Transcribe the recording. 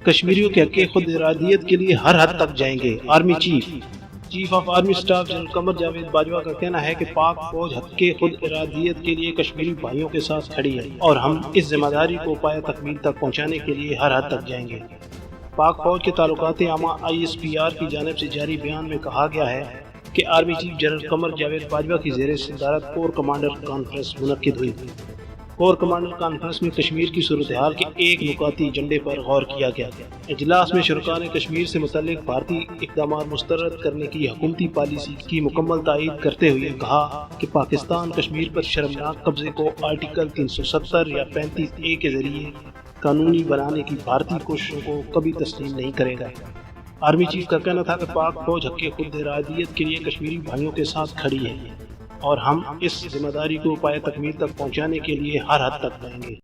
کشمیریوں کے حق خود ارادیت کے لیے ہر حد تک جائیں گے۔ Army chief of army staff general Qamar Javed Bajwa کا کہنا ہے کہ پاک فوج حق خود ارادیت کے لیے کشمیری بھائیوں کے ساتھ کھڑی ہے اور ہم اس ذمہ داری کو پایہ تکمیل تک پہنچانے کے لیے ہر حد تک جائیں گے۔ پاک فوج کے تعلقات عامہ ISPR کی جانب سے جاری بیان میں کہا گیا ہے کہ army chief general Qamar Javed Bajwa کی زیر صدارت کور کمانڈر کانفرنس منعقد ہوئی۔ کور کمانڈر کانفرنس میں کشمیر کی صورتحال کے ایک نکاتی ایجنڈے پر غور کیا گیا۔ اجلاس میں شرکاء نے کشمیر سے متعلق بھارتی اقدامات مسترد کرنے کی حکومتی پالیسی کی مکمل تائید کرتے ہوئے کہا کہ پاکستان کشمیر پر شرمناک قبضے کو آرٹیکل 370 یا 35A کے ذریعے قانونی بنانے کی بھارتی کوششوں کو کبھی تسلیم نہیں کرے گا۔ آرمی چیف کا کہنا تھا کہ پاک فوج حق خود ارادیت کے لیے کشمیری بھائیوں کے ساتھ کھڑی ہے اور ہم اس ذمہ داری کو پایہ تکمیل تک پہنچانے کے لیے ہر حد تک جائیں گے۔